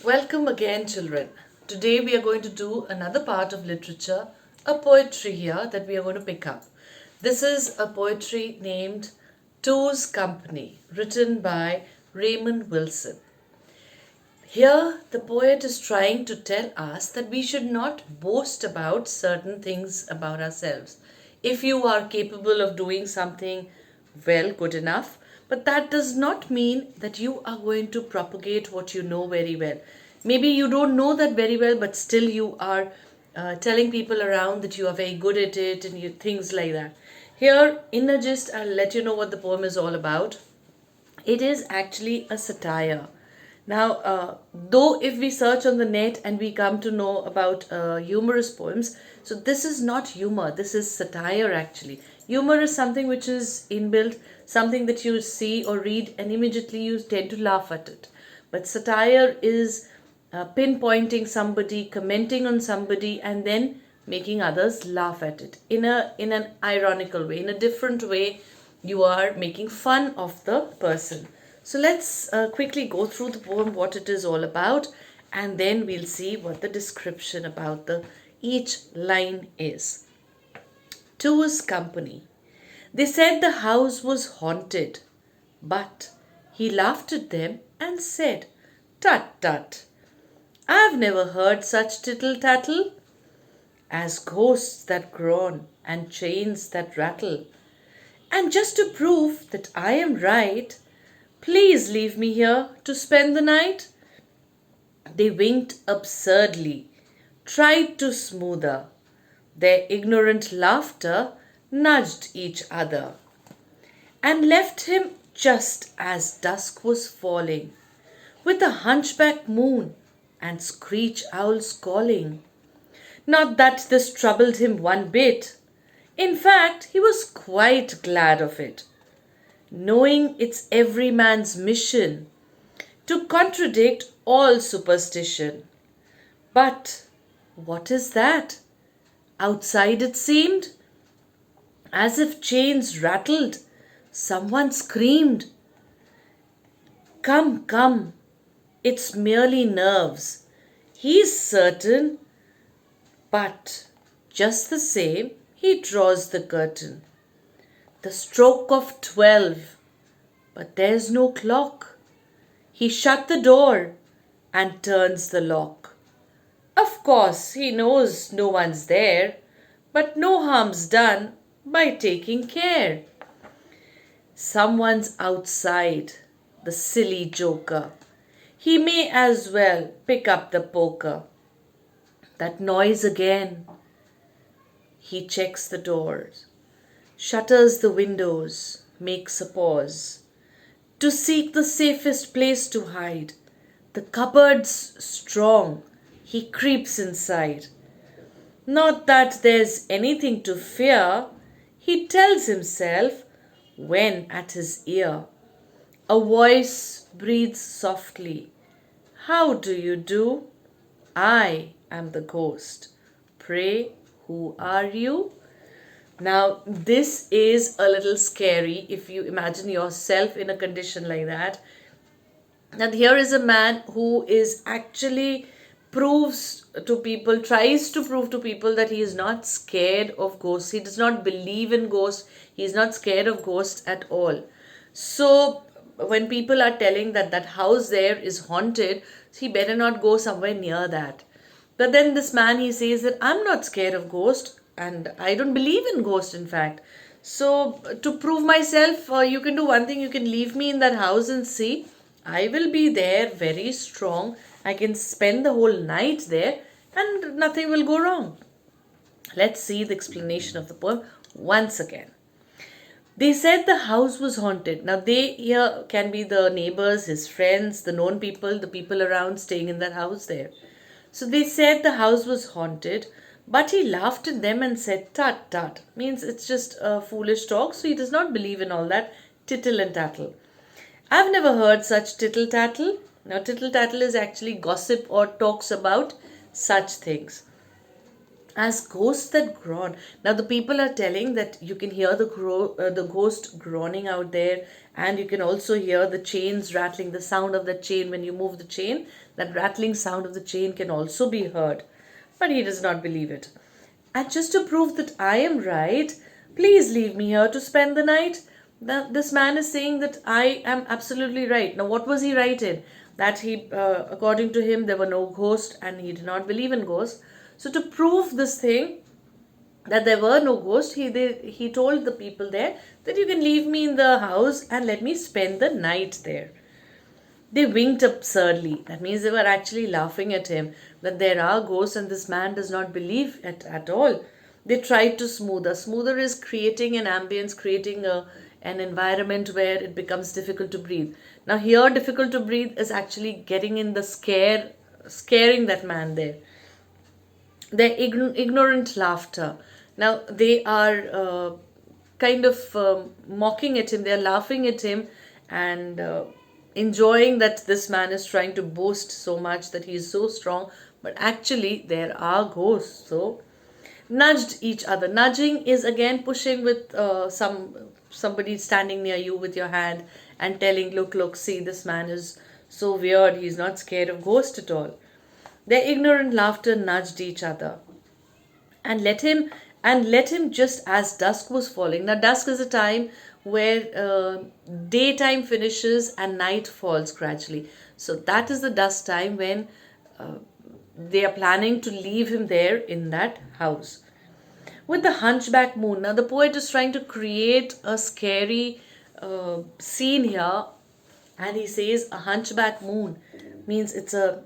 Welcome again, children. Today we are going to do another part of literature, a poetry here that we are going to pick up. This is a poetry named Two's Company, written by Raymond Wilson. Here, the poet is trying to tell us that we should not boast about certain things about ourselves. If you are capable of doing something well, good enough, but that does not mean that you are going to propagate what you know very well. Maybe you don't know that very well, but still you are telling people around that you are very good at it and things like that. Here, in a gist, I'll let you know what the poem is all about. It is actually a satire. Now, though if we search on the net and we come to know about humorous poems, so this is not humor, this is satire actually. Humor is something which is inbuilt, something that you see or read and immediately you tend to laugh at it. But satire is pinpointing somebody, commenting on somebody, and then making others laugh at it in an ironical way, in a different way. You are making fun of the person. So let's quickly go through the poem, what it is all about, and then we'll see what the description about the each line is. To his company. They said the house was haunted, but he laughed at them and said, "Tut, tut, I've never heard such tittle tattle as ghosts that groan and chains that rattle. And just to prove that I am right, please leave me here to spend the night." They winked absurdly, tried to smoother. Their ignorant laughter nudged each other, and left him just as dusk was falling, with a hunchback moon and screech owls calling. Not that this troubled him one bit. In fact, he was quite glad of it, knowing it's every man's mission to contradict all superstition. But what is that? Outside it seemed as if chains rattled, someone screamed, "Come, come, it's merely nerves. He's certain." But just the same, he draws the curtain. The stroke of 12, but there's no clock. He shut the door and turns the lock. Of course, he knows no one's there, but no harm's done by taking care. Someone's outside, the silly joker. He may as well pick up the poker. That noise again. He checks the doors, shutters the windows, makes a pause to seek the safest place to hide. The cupboard's strong. He creeps inside. Not that there's anything to fear, he tells himself when at his ear a voice breathes softly. "How do you do? I am the ghost. Pray, who are you?" Now, this is a little scary if you imagine yourself in a condition like that. And here is a man who is actually proves to people, tries to prove to people that he is not scared of ghosts. He does not believe in ghosts. He is not scared of ghosts at all. So when people are telling that that house there is haunted, he better not go somewhere near that. But then this man, he says that I'm not scared of ghosts and I don't believe in ghosts, in fact. So to prove myself, you can do one thing. You can leave me in that house and see. I will be there very strong. I can spend the whole night there and nothing will go wrong. Let's see the explanation of the poem once again. They said the house was haunted. Now, they here can be the neighbors, his friends, the known people, the people around staying in that house there. So they said the house was haunted, but he laughed at them and said, "Tut, tut," means it's just a foolish talk. So he does not believe in all that tittle and tattle. I've never heard such tittle tattle. Now, tittle tattle is actually gossip or talks about such things. as ghosts that groan. Now the people are telling that you can hear the ghost groaning out there, and you can also hear the chains rattling, the sound of the chain when you move the chain. That rattling sound of the chain can also be heard, but he does not believe it. And just to prove that I am right, please leave me here to spend the night. This man is saying that I am absolutely right. Now, what was he right in? That according to him, there were no ghosts and he did not believe in ghosts. So, to prove this thing, that there were no ghosts, he told the people there that you can leave me in the house and let me spend the night there. They winked absurdly. That means they were actually laughing at him that there are ghosts and this man does not believe it at all. They tried to smoother. Smoother is creating an ambience, creating an environment where it becomes difficult to breathe. Now, here, difficult to breathe is actually getting in the scaring that man there. Their ignorant laughter. Now, they are kind of mocking at him, they are laughing at him and enjoying that this man is trying to boast so much that he is so strong, but actually, there are ghosts. So, nudged each other. Nudging is again pushing with somebody standing near you with your hand and telling, look, see, this man is so weird, he's not scared of ghosts at all. Their ignorant laughter nudged each other and let him just as dusk was falling. Now, dusk is a time where daytime finishes and night falls gradually. So that is the dusk time when they are planning to leave him there in that house. With the hunchback moon, now the poet is trying to create a scary scene here, and he says a hunchback moon means it's a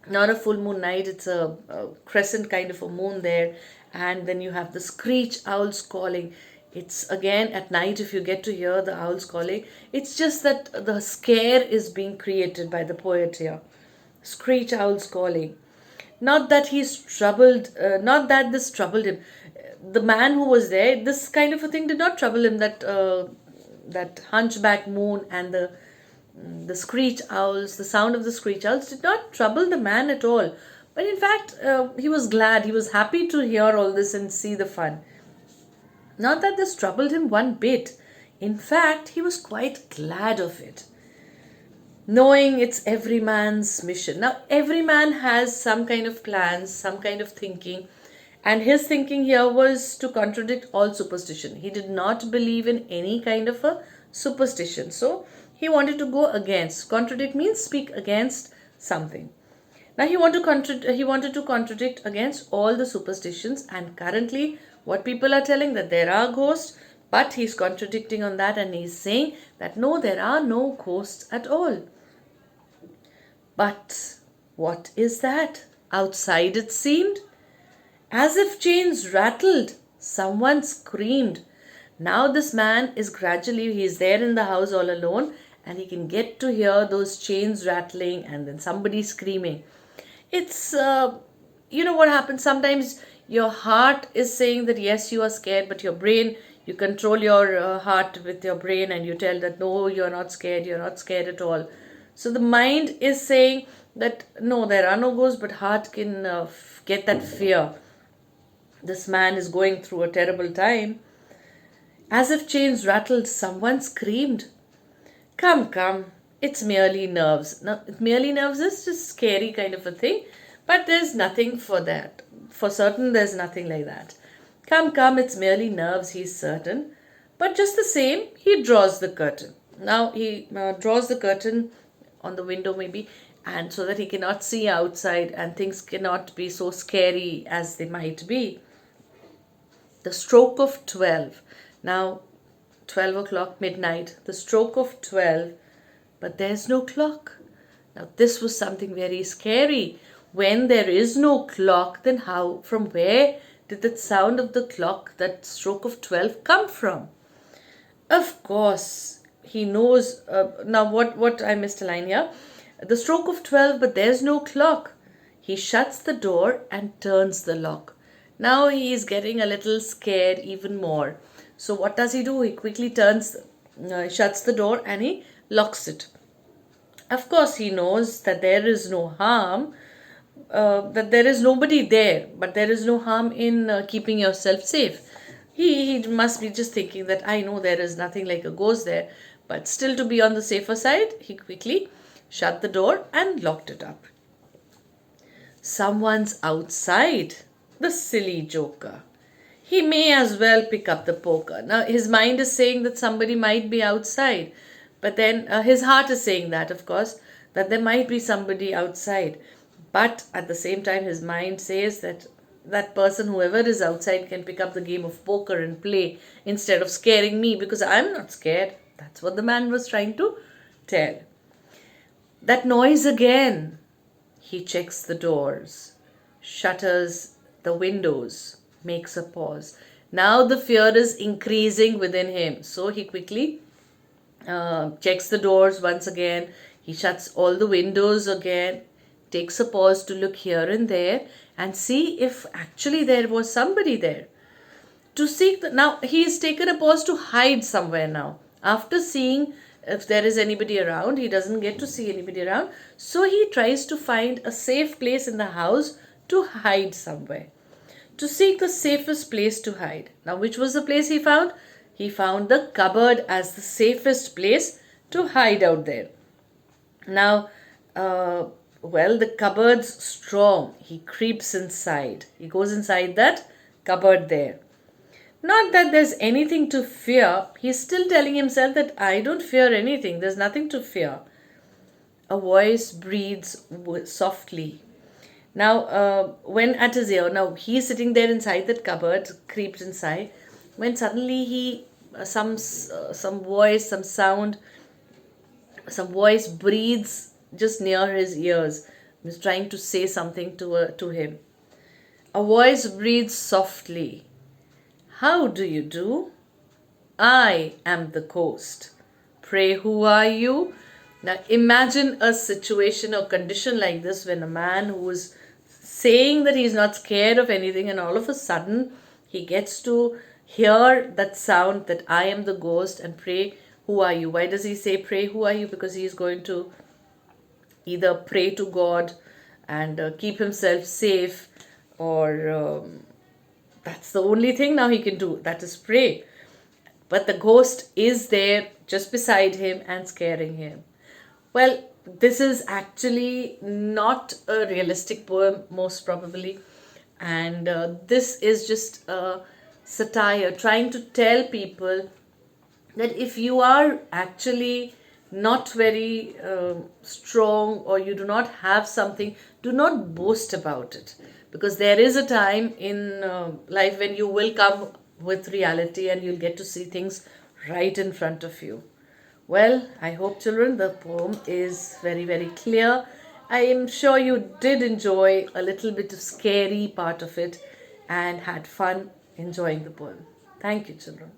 not a full moon night, it's a crescent kind of a moon there, and then you have the screech owls calling. It's again at night if you get to hear the owls calling. It's just that the scare is being created by the poet here. Screech owls calling. Not that he's troubled, not that this troubled him. The man who was there, this kind of a thing did not trouble him, that hunchback moon and the screech owls, the sound of the screech owls did not trouble the man at all. But in fact, he was glad, he was happy to hear all this and see the fun. Not that this troubled him one bit. In fact, he was quite glad of it, knowing it's every man's mission. Now, every man has some kind of plans, some kind of thinking, and his thinking here was to contradict all superstition. He did not believe in any kind of a superstition. So, he wanted to go against. Contradict means speak against something. Now he wanted to contradict against all the superstitions, and currently what people are telling that there are ghosts, but he's contradicting on that and he's saying that no, there are no ghosts at all. But what is that? Outside it seemed as if chains rattled, someone screamed. Now this man is he's there in the house all alone, and he can get to hear those chains rattling and then somebody screaming. It's, what happens sometimes your heart is saying that yes, you are scared, but your brain, you control your heart with your brain and you tell that no, you're not scared at all. So the mind is saying that no, there are no ghosts, but heart can get that fear. This man is going through a terrible time. As if chains rattled, someone screamed. Come, it's merely nerves. Now, merely nerves is just scary kind of a thing, but there's nothing for that. For certain, there's nothing like that. Come, it's merely nerves, he's certain. But just the same, he draws the curtain. Now, he draws the curtain on the window maybe, and so that he cannot see outside and things cannot be so scary as they might be. The stroke of 12. Now, 12 o'clock, midnight, the stroke of 12, but there's no clock. Now, this was something very scary. When there is no clock, then from where did that sound of the clock, that stroke of 12, come from? Of course, he knows. Now, what I missed a line here. The stroke of 12, but there's no clock. He shuts the door and turns the lock. Now he is getting a little scared even more. So what does he do? He quickly shuts the door and he locks it. Of course, he knows that there is no harm, that there is nobody there, but there is no harm in keeping yourself safe. He must be just thinking that I know there is nothing like a ghost there, but still to be on the safer side, he quickly shut the door and locked it up. Someone's outside, the silly joker. He may as well pick up the poker. Now, his mind is saying that somebody might be outside, but then his heart is saying that, of course, that there might be somebody outside. But at the same time, his mind says that that person, whoever is outside, can pick up the game of poker and play instead of scaring me, because I'm not scared. That's what the man was trying to tell. That noise again. He checks the doors, shutters the windows, makes a pause. Now the fear is increasing within him. So he quickly checks the doors once again. He shuts all the windows again, takes a pause to look here and there and see if actually there was somebody there. To seek now he's taken a pause to hide somewhere now. After seeing if there is anybody around, he doesn't get to see anybody around. So he tries to find a safe place in the house to hide somewhere. To seek the safest place to hide. Now, which was the place he found? He found the cupboard as the safest place to hide out there. Now, the cupboard's strong. He creeps inside. He goes inside that cupboard there. Not that there's anything to fear. He's still telling himself that I don't fear anything. There's nothing to fear. A voice breathes softly. Now, when at his ear, now he's sitting there inside that cupboard, creeped inside. When suddenly some voice, some sound, some voice breathes just near his ears. He's trying to say something to him. A voice breathes softly. How do you do? I am the ghost. Pray, who are you? Now imagine a situation or condition like this when a man who is saying that he's not scared of anything and all of a sudden he gets to hear that sound that I am the ghost and pray, who are you? Why does he say pray, who are you? Because he is going to either pray to God and keep himself safe, or that's the only thing now he can do, that is pray. But the ghost is there just beside him and scaring him. Well, this is actually not a realistic poem, most probably. And this is just a satire trying to tell people that if you are actually not very strong, or you do not have something, do not boast about it, because there is a time in life when you will come with reality and you'll get to see things right in front of you. Well, I hope, children, the poem is very, very clear. I am sure you did enjoy a little bit of scary part of it and had fun enjoying the poem. Thank you, children.